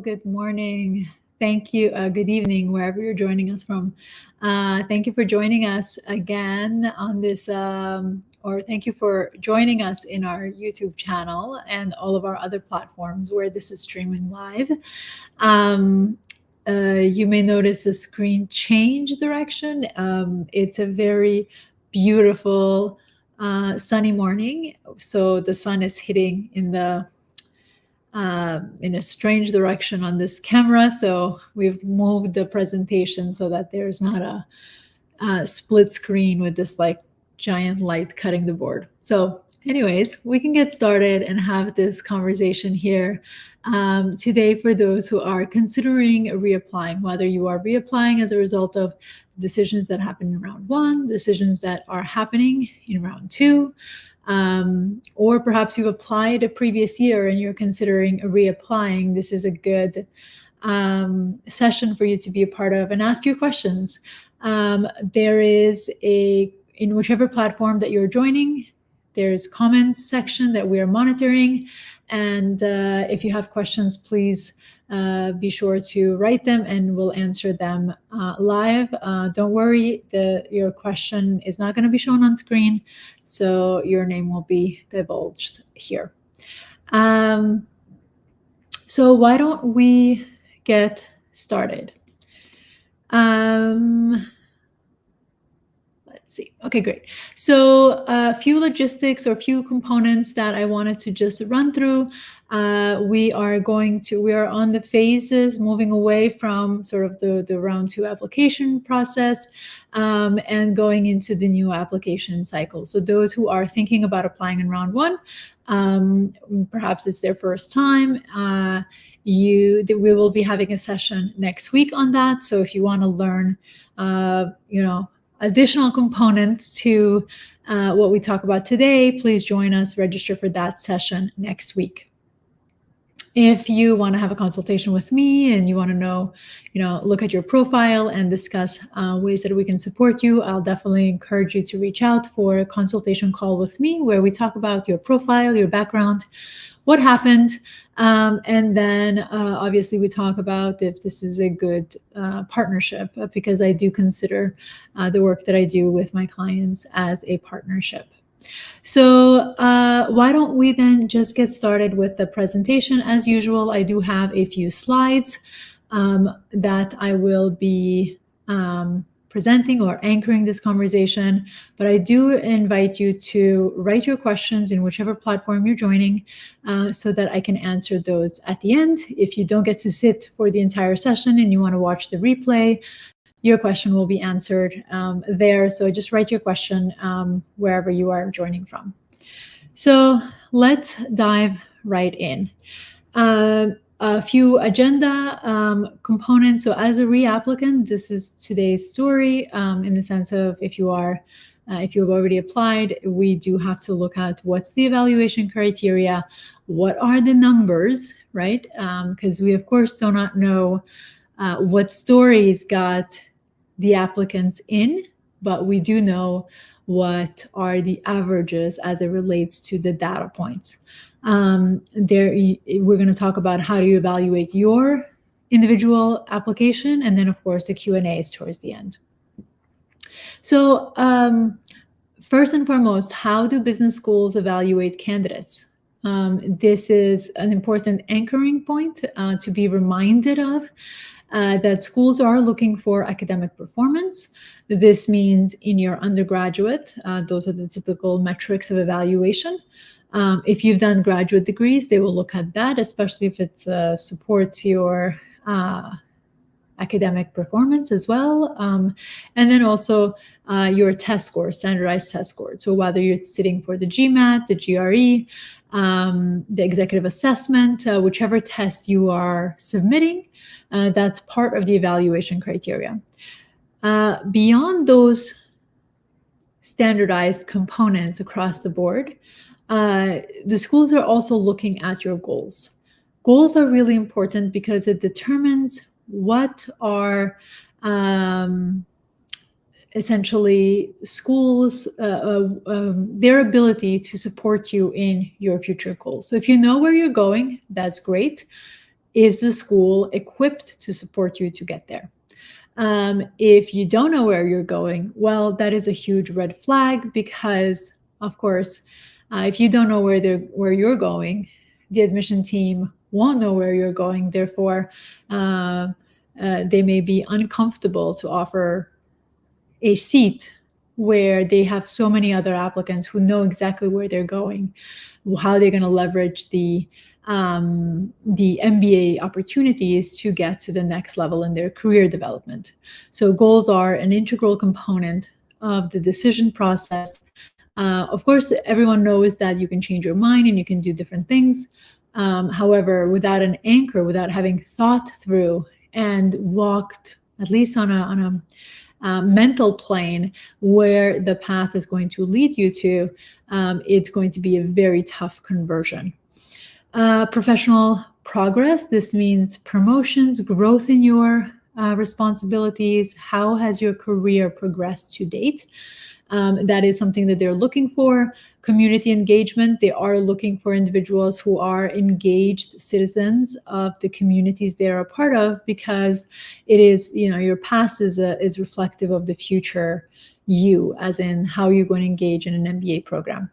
good morning. Thank you. Good evening, wherever you're joining us from. Thank you for joining us again on this, or thank you for joining us in our YouTube channel and all of our other platforms where this is streaming live. You may notice the screen change direction. It's a very beautiful sunny morning. So the sun is hitting in a strange direction on this camera. So we've moved the presentation so that there's not a split screen with this like giant light cutting the board. So anyways, we can get started and have this conversation here today for those who are considering reapplying, whether you are reapplying as a result of decisions that happened in round one, decisions that are happening in round two, or perhaps you've applied a previous year and you're considering reapplying. This is a good session for you to be a part of and ask your questions. There is in whichever platform that you're joining, there's comments section that we are monitoring. And if you have questions, please be sure to write them and we'll answer them live. Don't worry, your question is not going to be shown on screen, so your name will be divulged here. So why don't we get started? Let's see. Okay, great. So a few logistics or a few components that I wanted to just run through. We are on the phases moving away from sort of the round two application process and going into the new application cycle. So those who are thinking about applying in round one, perhaps it's their first time, we will be having a session next week on that. So if you want to learn, additional components to what we talk about today, please join us, register for that session next week. If you want to have a consultation with me and you want to know, look at your profile and discuss ways that we can support you, I'll definitely encourage you to reach out for a consultation call with me where we talk about your profile, your background, what happened, and then obviously we talk about if this is a good partnership, because I do consider the work that I do with my clients as a partnership. So why don't we then just get started with the presentation? As usual, I do have a few slides that I will be presenting or anchoring this conversation, but I do invite you to write your questions in whichever platform you're joining so that I can answer those at the end. If you don't get to sit for the entire session and you want to watch the replay, your question will be answered there. So just write your question wherever you are joining from. So let's dive right in. A few agenda components. So as a reapplicant, this is today's story in the sense of if you've already applied, we do have to look at what's the evaluation criteria, what are the numbers, right? Because we of course do not know what stories got the applicants in, but we do know what are the averages as it relates to the data points. We're going to talk about how do you evaluate your individual application, and then of course the Q&A is towards the end. So first and foremost, how do business schools evaluate candidates? This is an important anchoring point to be reminded of. That schools are looking for academic performance. This means in your undergraduate, those are the typical metrics of evaluation. If you've done graduate degrees, they will look at that, especially if it supports your academic performance as well. And then also your test score, standardized test score. So whether you're sitting for the GMAT, the GRE, the executive assessment, whichever test you are submitting, that's part of the evaluation criteria. Beyond those standardized components across the board, the schools are also looking at your goals. Goals are really important because it determines what are essentially schools, their ability to support you in your future goals. So if you know where you're going, that's great. is the school equipped to support you to get there? If you don't know where you're going, well, that is a huge red flag because, of course, if you don't know where you're going, the admission team won't know where you're going. Therefore, they may be uncomfortable to offer a seat where they have so many other applicants who know exactly where they're going, how they're going to leverage the MBA opportunities to get to the next level in their career development. So goals are an integral component of the decision process. Of course, everyone knows that you can change your mind and you can do different things. However, without an anchor, without having thought through and walked at least on a mental plane where the path is going to lead you to, it's going to be a very tough conversion. Professional progress, this means promotions, growth in your responsibilities. How has your career progressed to date? That is something that they're looking for. Community engagement, they are looking for individuals who are engaged citizens of the communities they're a part of, because it is, your past is reflective of the future you, as in how you're going to engage in an MBA program.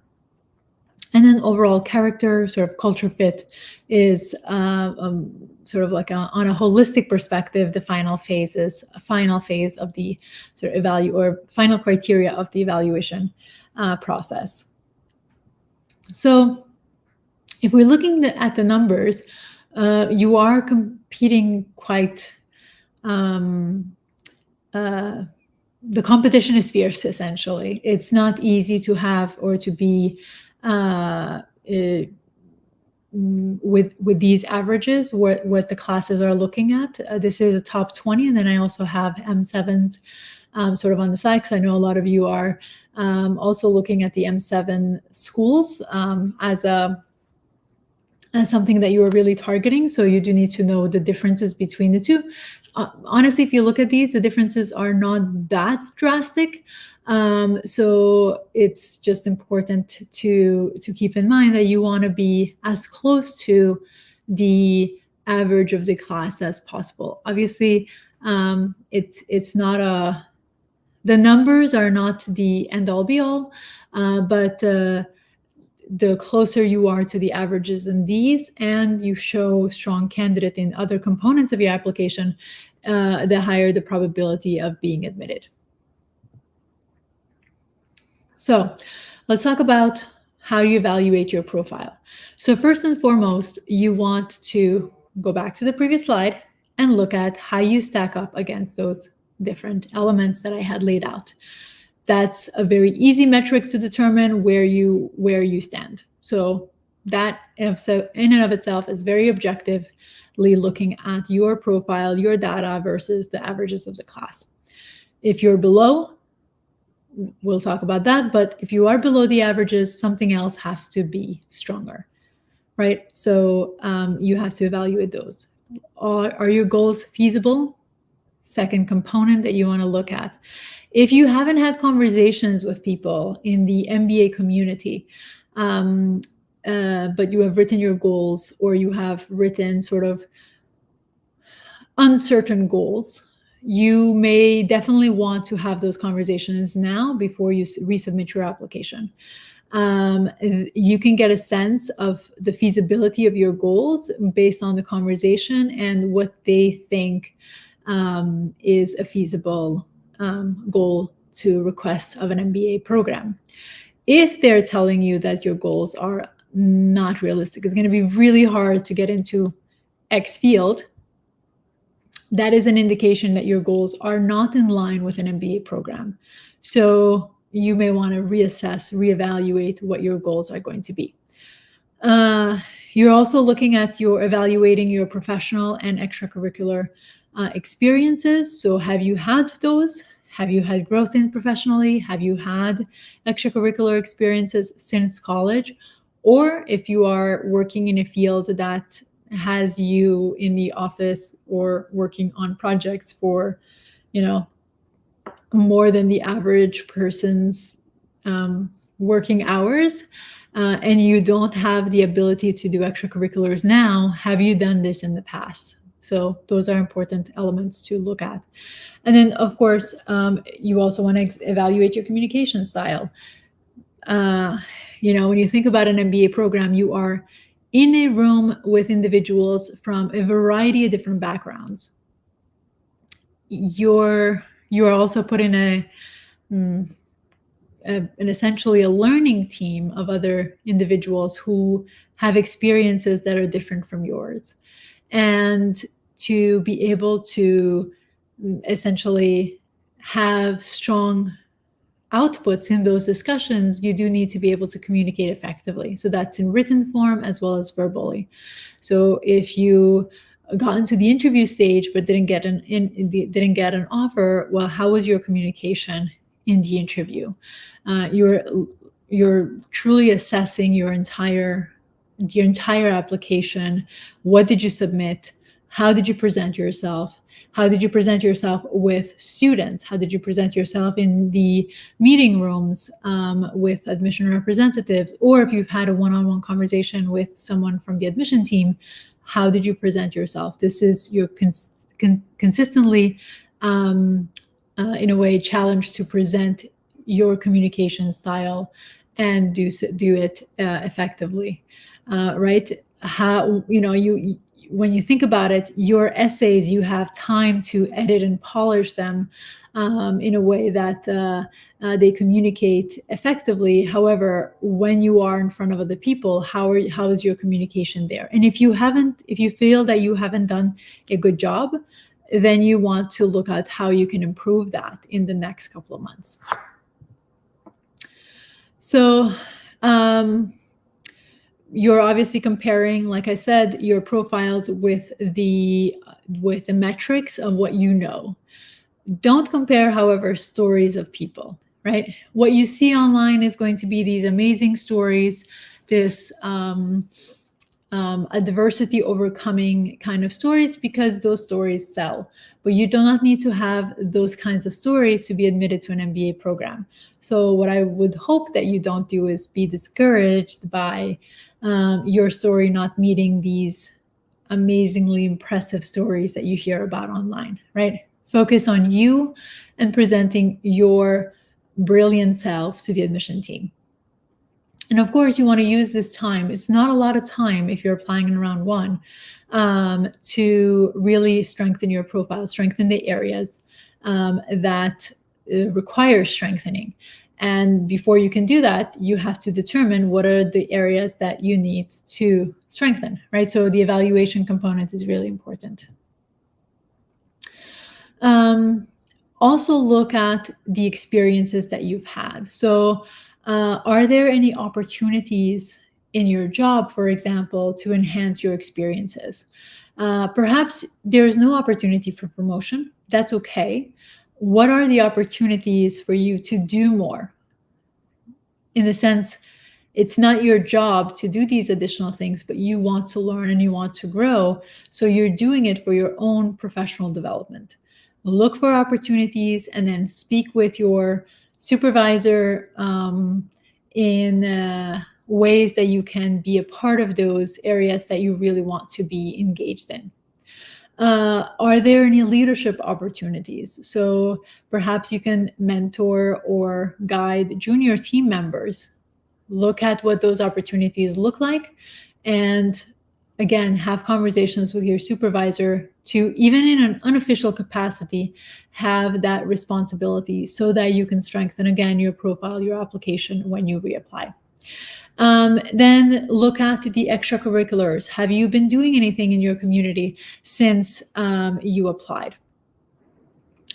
And then overall character, sort of culture fit, is sort of like on a holistic perspective, the final phase of the sort of final criteria of the evaluation process. So if we're looking at the numbers, you are competing quite, the competition is fierce, essentially. It's not easy to have or to be with these averages, what the classes are looking at. This is a top 20, and then I also have M7s sort of on the side, because I know a lot of you are also looking at the M7 schools as something that you are really targeting. So you do need to know the differences between the two. Honestly, if you look at these, the differences are not that drastic. So it's just important to keep in mind that you want to be as close to the average of the class as possible. Obviously, it's not the numbers are not the end all be all, but the closer you are to the averages in these, and you show strong candidate in other components of your application, the higher the probability of being admitted. So let's talk about how you evaluate your profile. So first and foremost, you want to go back to the previous slide and look at how you stack up against those different elements that I had laid out. That's a very easy metric to determine where you stand. So that in and of itself is very objectively looking at your profile, your data versus the averages of the class. If you're below, we'll talk about that. But if you are below the averages, something else has to be stronger, right? So you have to evaluate those. Are your goals feasible? Second component that you want to look at. If you haven't had conversations with people in the MBA community, but you have written your goals, or you have written sort of uncertain goals, you may definitely want to have those conversations now before you resubmit your application. You can get a sense of the feasibility of your goals based on the conversation and what they think is a feasible goal to request of an MBA program. If they're telling you that your goals are not realistic, it's going to be really hard to get into X field, that is an indication that your goals are not in line with an MBA program. So you may want to reassess, reevaluate what your goals are going to be. You're also looking at evaluating your professional and extracurricular experiences. So have you had those? Have you had growth in professionally? Have you had extracurricular experiences since college? Or if you are working in a field that has you in the office or working on projects for, more than the average person's working hours, and you don't have the ability to do extracurriculars now, have you done this in the past? So those are important elements to look at. And then, of course, you also want to evaluate your communication style. When you think about an MBA program, you are in a room with individuals from a variety of different backgrounds. You're also put in an essentially a learning team of other individuals who have experiences that are different from yours. And to be able to essentially have strong outputs in those discussions, you do need to be able to communicate effectively. So that's in written form as well as verbally. So if you got into the interview stage but didn't get an offer, well, how was your communication in the interview? You're truly assessing your entire application. What did you submit? How did you present yourself? How did you present yourself with students? How did you present yourself in the meeting rooms with admission representatives? Or if you've had a one-on-one conversation with someone from the admission team, how did you present yourself? This is your consistently, in a way, challenge to present your communication style and do it effectively, right? How, when you think about it, your essays, you have time to edit and polish them in a way that they communicate effectively. However, when you are in front of other people, how is your communication there? And if you feel that you haven't done a good job, then you want to look at how you can improve that in the next couple of months. So, you're obviously comparing, like I said, your profiles with the metrics of what you know. Don't compare, however, stories of people, right? What you see online is going to be these amazing stories, this adversity overcoming kind of stories, because those stories sell. But you do not need to have those kinds of stories to be admitted to an MBA program. So what I would hope that you don't do is be discouraged by your story not meeting these amazingly impressive stories that you hear about online, right? Focus on you and presenting your brilliant self to the admission team. And of course, you want to use this time. It's not a lot of time if you're applying in round one, to really strengthen your profile, strengthen the areas that require strengthening. And before you can do that, you have to determine what are the areas that you need to strengthen, right? So the evaluation component is really important. Also look at the experiences that you've had. So are there any opportunities in your job, for example, to enhance your experiences? Perhaps there's no opportunity for promotion. That's okay. What are the opportunities for you to do more? In the sense, it's not your job to do these additional things, but you want to learn and you want to grow. So you're doing it for your own professional development. Look for opportunities and then speak with your supervisor in ways that you can be a part of those areas that you really want to be engaged in. Are there any leadership opportunities? So perhaps you can mentor or guide junior team members. Look at what those opportunities look like, and again, have conversations with your supervisor to, even in an unofficial capacity, have that responsibility so that you can strengthen, again, your profile, your application when you reapply. Then look at the extracurriculars. Have you been doing anything in your community since you applied?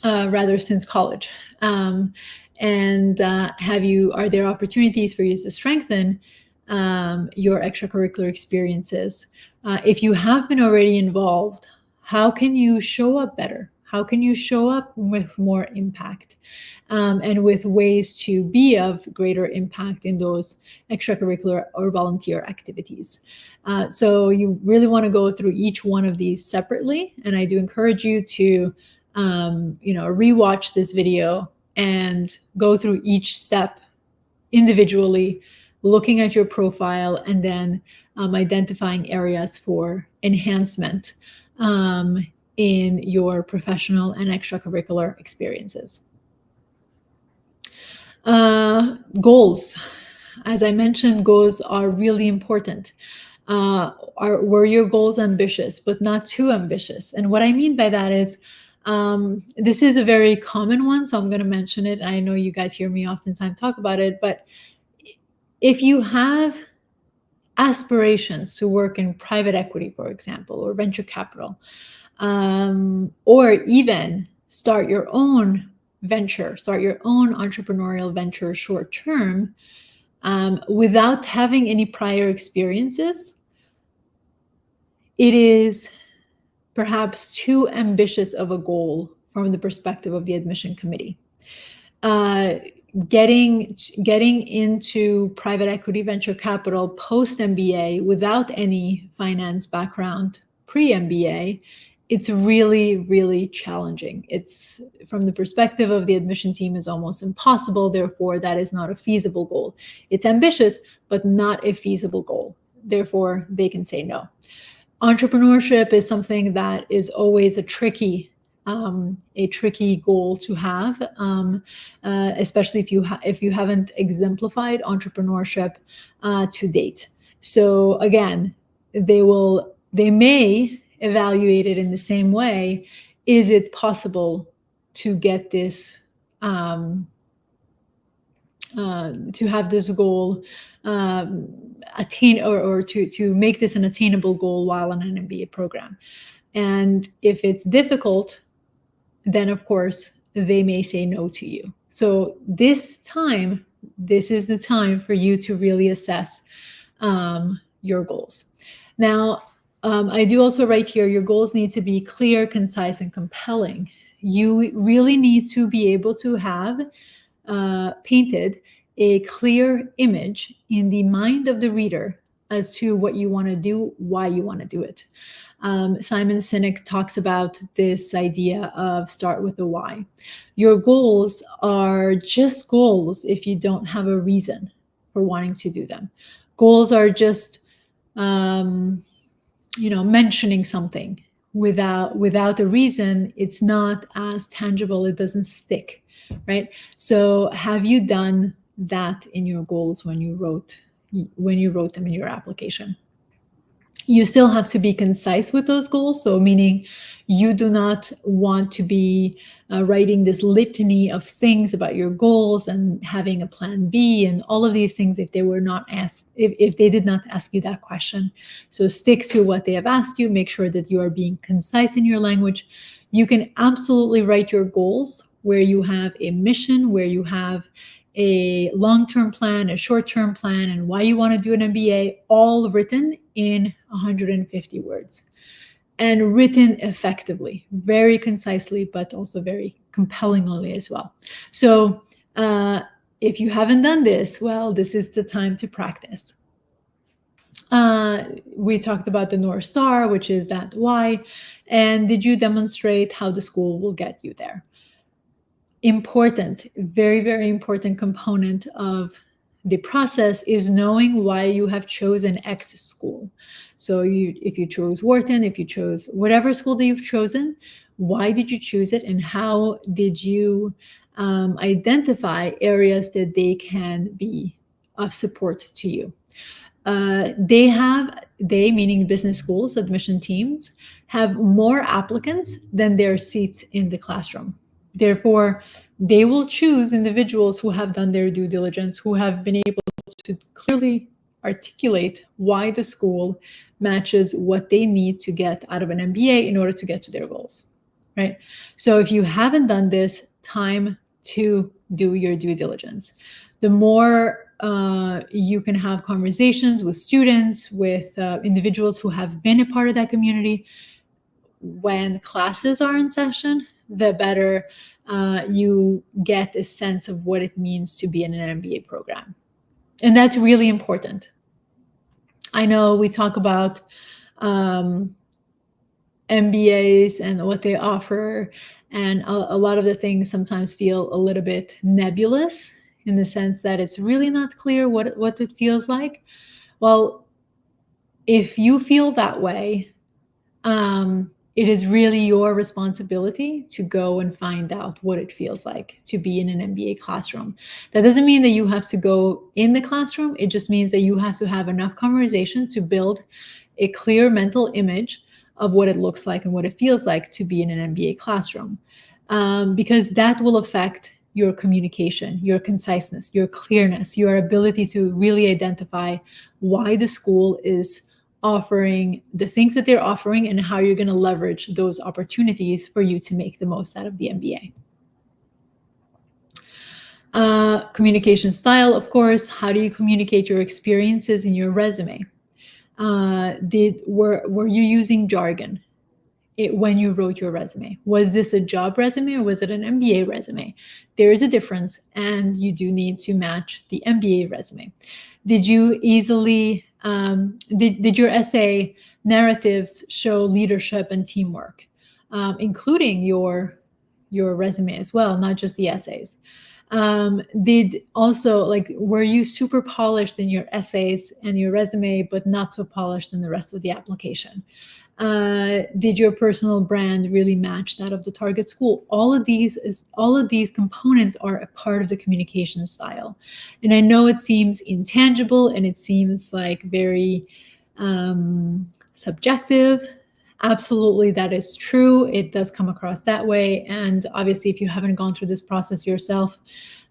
Rather, since college. And are there opportunities for you to strengthen your extracurricular experiences? If you have been already involved, how can you show up better? How can you show up with more impact and with ways to be of greater impact in those extracurricular or volunteer activities? So you really want to go through each one of these separately. And I do encourage you to rewatch this video and go through each step individually, looking at your profile, and then identifying areas for enhancement in your professional and extracurricular experiences. Goals. As I mentioned, goals are really important. Were your goals ambitious, but not too ambitious? And what I mean by that is, this is a very common one, so I'm going to mention it. I know you guys hear me oftentimes talk about it, but if you have aspirations to work in private equity, for example, or venture capital, or even start your own venture, start your own entrepreneurial venture short term, without having any prior experiences, it is perhaps too ambitious of a goal from the perspective of the admission committee. Getting into private equity venture capital post MBA without any finance background pre MBA, it's really, really challenging. It's, from the perspective of the admission team, is almost impossible. Therefore, that is not a feasible goal. It's ambitious, but not a feasible goal. Therefore, they can say no. Entrepreneurship is something that is always a tricky goal to have, especially if you haven't exemplified entrepreneurship to date. So again, they may evaluate it in the same way. Is it possible to get this, to have this goal attain, or to make this an attainable goal while in an MBA program? And if it's difficult, then of course they may say no to you. So this is the time for you to really assess your goals. Now, I do also write here, your goals need to be clear, concise, and compelling. You really need to be able to have painted a clear image in the mind of the reader as to what you want to do, why you want to do it. Simon Sinek talks about this idea of start with the why. Your goals are just goals if you don't have a reason for wanting to do them. Goals are just, mentioning something without a reason. It's not as tangible. It doesn't stick, right? So have you done that in your goals when you wrote them in your application? You still have to be concise with those goals. So meaning you do not want to be writing this litany of things about your goals and having a plan B and all of these things if they were not asked, if they did not ask you that question. So stick to what they have asked you. Make sure that you are being concise in your language. You can absolutely write your goals where you have a mission, where you have a long-term plan, a short-term plan, and why you want to do an MBA, all written in 150 words and written effectively, very concisely, but also very compellingly as well. So if you haven't done this, well, this is the time to practice. We talked about the North Star, which is that why, and did you demonstrate how the school will get you there? Important, very, very important component of the process is knowing why you have chosen X school. So if you chose Wharton, if you chose whatever school that you've chosen, why did you choose it, and how did you identify areas that they can be of support to you? They, meaning business schools, admission teams, have more applicants than their seats in the classroom. Therefore, they will choose individuals who have done their due diligence, who have been able to clearly articulate why the school matches what they need to get out of an MBA in order to get to their goals, right? So if you haven't done this, time to do your due diligence. The more you can have conversations with students, with individuals who have been a part of that community when classes are in session, the better you get a sense of what it means to be in an MBA program. And that's really important. I know we talk about MBAs and what they offer, and a lot of the things sometimes feel a little bit nebulous in the sense that it's really not clear what it feels like. Well, if you feel that way, it is really your responsibility to go and find out what it feels like to be in an MBA classroom. That doesn't mean that you have to go in the classroom. It just means that you have to have enough conversation to build a clear mental image of what it looks like and what it feels like to be in an MBA classroom, because that will affect your communication, your conciseness, your clearness, your ability to really identify why the school is offering the things that they're offering and how you're going to leverage those opportunities for you to make the most out of the MBA. Communication style, of course. How do you communicate your experiences in your resume? Were you using jargon when you wrote your resume? Was this a job resume or was it an MBA resume? There is a difference, and you do need to match the MBA resume. Did you easily did your essay narratives show leadership and teamwork, including your resume as well, not just the essays? Did also, like, were you super polished in your essays and your resume, but not so polished in the rest of the application? Did your personal brand really match that of the target school? All of these components are a part of the communication style. And I know it seems intangible and it seems like very subjective. Absolutely, that is true. It does come across that way. And obviously, if you haven't gone through this process yourself,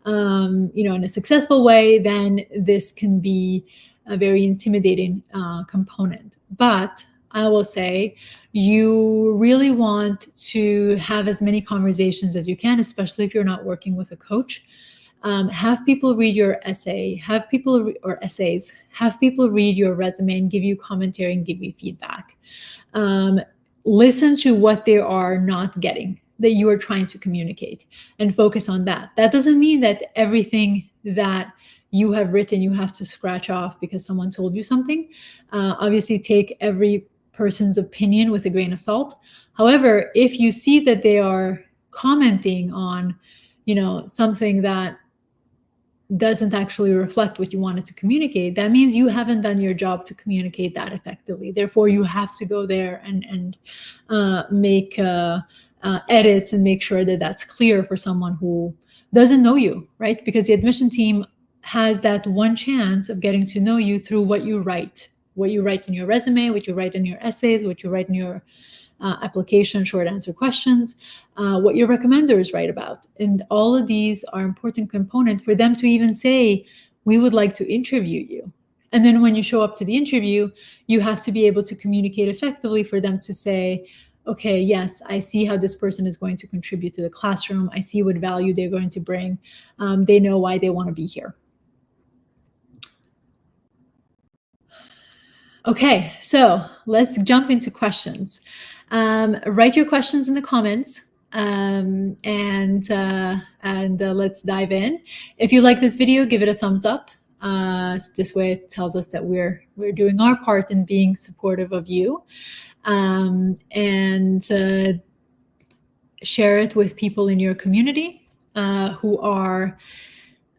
in a successful way, then this can be a very intimidating component. But I will say you really want to have as many conversations as you can, especially if you're not working with a coach. Have people read your essay, have people read your resume and give you commentary and give you feedback. Listen to what they are not getting that you are trying to communicate and focus on that. That doesn't mean that everything that you have written you have to scratch off because someone told you something. Obviously, take every person's opinion with a grain of salt. However, if you see that they are commenting on, something that doesn't actually reflect what you wanted to communicate, that means you haven't done your job to communicate that effectively. Therefore, you have to go there and make edits and make sure that that's clear for someone who doesn't know you, right? Because the admission team has that one chance of getting to know you through what you write in your resume, what you write in your essays, what you write in your application short answer questions, what your recommenders write about. And all of these are important components for them to even say, we would like to interview you. And then when you show up to the interview, you have to be able to communicate effectively for them to say, okay, yes, I see how this person is going to contribute to the classroom. I see what value they're going to bring. They know why they want to be here. Okay, so let's jump into questions. Write your questions in the comments, and let's dive in. If you like this video, give it a thumbs up. This way it tells us that we're doing our part in being supportive of you. And share it with people in your community who are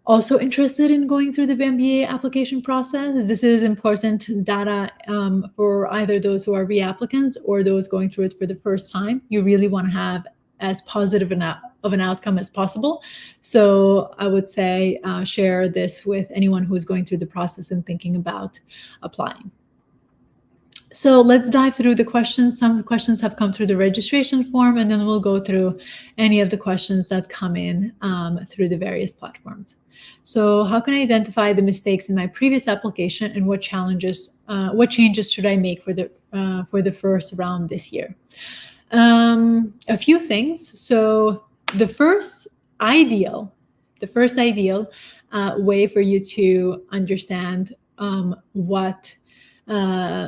also interested in going through the MBA application process. This is important data for either those who are reapplicants or those going through it for the first time. You really want to have as positive of an outcome as possible. So I would say share this with anyone who is going through the process and thinking about applying. So let's dive through the questions. Some questions have come through the registration form, and then we'll go through any of the questions that come in through the various platforms. So how can I identify the mistakes in my previous application, and what changes should I make for the first round this year? A few things. So the first ideal way for you to understand what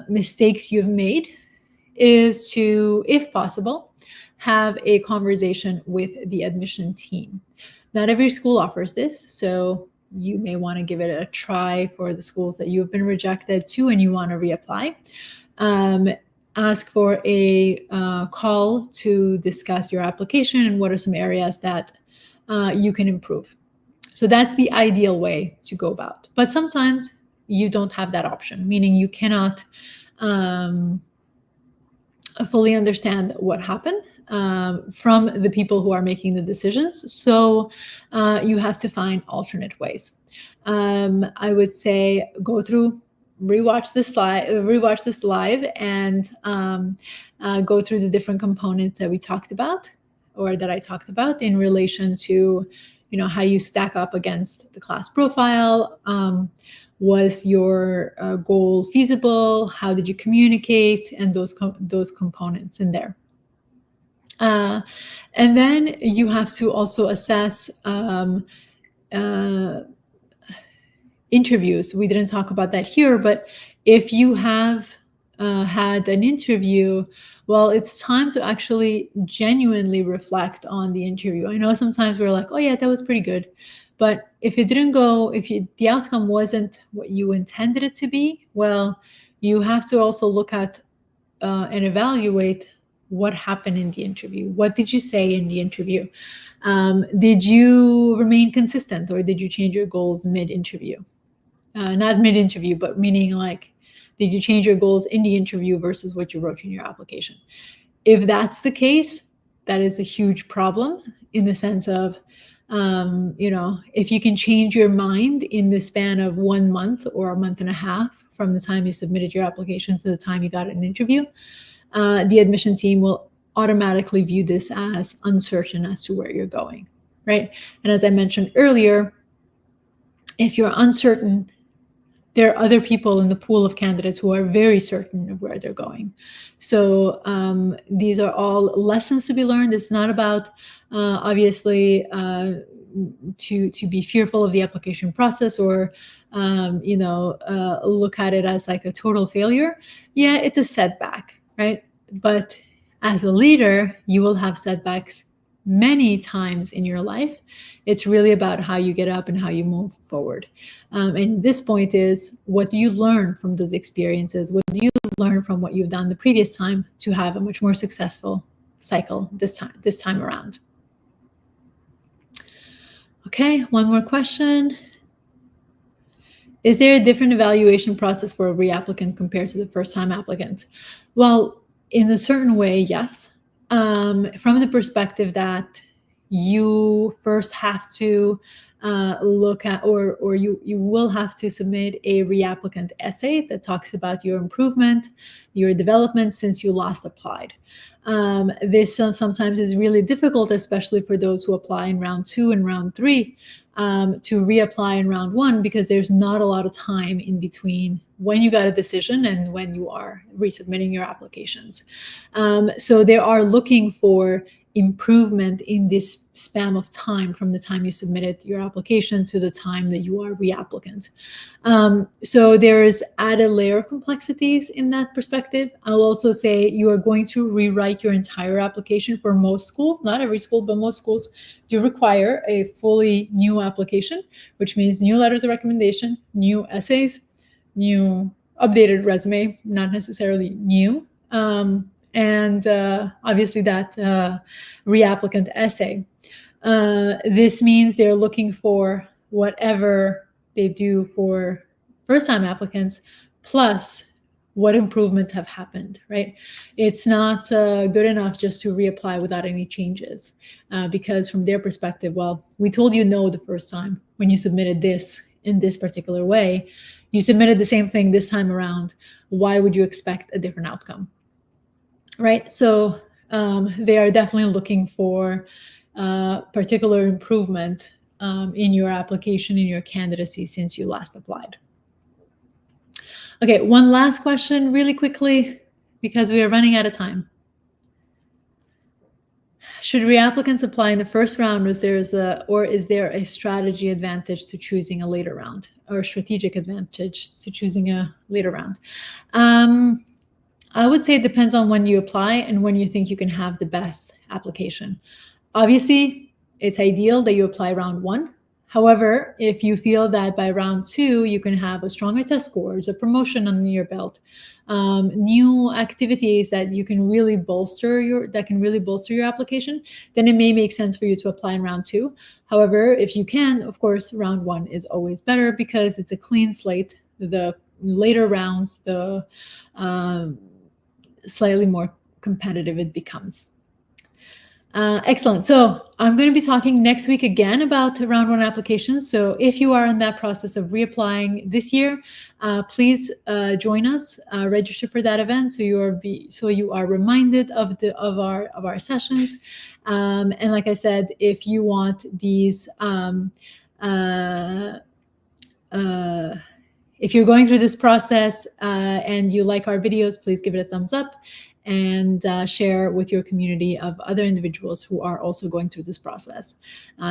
mistakes you've made is to, if possible, have a conversation with the admission team. Not every school offers this, so you may want to give it a try for the schools that you've been rejected to and you want to reapply. Ask for a call to discuss your application and what are some areas that you can improve. So that's the ideal way to go about. But sometimes you don't have that option, meaning you cannot fully understand what happened from the people who are making the decisions. So you have to find alternate ways. I would say go through, rewatch this live, and go through the different components that we talked about, or that I talked about, in relation to, how you stack up against the class profile. Was your goal feasible? How did you communicate? And those components in there. And then you have to also assess interviews. We didn't talk about that here, but if you have had an interview, well, it's time to actually genuinely reflect on the interview. I know sometimes we're like, oh yeah, that was pretty good. But if it didn't go, the outcome wasn't what you intended it to be, well, you have to also look at and evaluate what happened in the interview. What did you say in the interview? Did you remain consistent, or did you change your goals mid-interview? Not mid-interview, but meaning like, did you change your goals in the interview versus what you wrote in your application? If that's the case, that is a huge problem, in the sense of, if you can change your mind in the span of 1 month or a month and a half from the time you submitted your application to the time you got an interview, the admission team will automatically view this as uncertain as to where you're going, right? And as I mentioned earlier, if you're uncertain, there are other people in the pool of candidates who are very certain of where they're going. So these are all lessons to be learned. It's not about, obviously, to be fearful of the application process, or look at it as like a total failure. Yeah, it's a setback, right? But as a leader, you will have setbacks many times in your life. It's really about how you get up and how you move forward. And this point is, what do you learn from those experiences? What do you learn from what you've done the previous time to have a much more successful cycle this time around? Okay, one more question. Is there a different evaluation process for a reapplicant compared to the first-time applicant? Well, in a certain way, yes. From the perspective that you first have to look at, or you will have to submit a reapplicant essay that talks about your improvement, your development since you last applied. This sometimes is really difficult, especially for those who apply in round 2 and round 3, to reapply in round 1, because there's not a lot of time in between when you got a decision and when you are resubmitting your applications. So they are looking for improvement in this span of time from the time you submitted your application to the time that you are reapplicant. So there is added layer of complexities in that perspective. I'll also say you are going to rewrite your entire application for most schools. Not every school, but most schools do require a fully new application, which means new letters of recommendation, new essays, new updated resume, not necessarily new. And obviously that reapplicant essay. This means they're looking for whatever they do for first-time applicants, plus what improvements have happened, right? It's not good enough just to reapply without any changes, because from their perspective, well, we told you no the first time when you submitted this in this particular way. You submitted the same thing this time around. Why would you expect a different outcome? Right? So they are definitely looking for particular improvement in your application, in your candidacy since you last applied. Okay, one last question really quickly, because we are running out of time. Should reapplicants apply in the first round, or is there a strategy advantage to choosing a later round, or a strategic advantage to choosing a later round? I would say it depends on when you apply and when you think you can have the best application. Obviously, it's ideal that you apply round 1. However, if you feel that by round 2 you can have a stronger test scores, a promotion under your belt, new activities that can really bolster your application, then it may make sense for you to apply in round 2. However, if you can, of course, round 1 is always better because it's a clean slate. The later rounds, the slightly more competitive it becomes. Excellent. So I'm going to be talking next week again about round 1 applications. So if you are in that process of reapplying this year, please join us, register for that event, so you are reminded of our sessions. And like I said, if you want these, if you're going through this process and you like our videos, please give it a thumbs up and share with your community of other individuals who are also going through this process.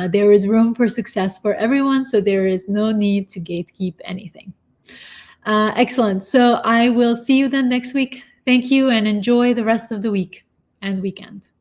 There is room for success for everyone, so there is no need to gatekeep anything. Excellent. So I will see you then next week. Thank you and enjoy the rest of the week and weekend.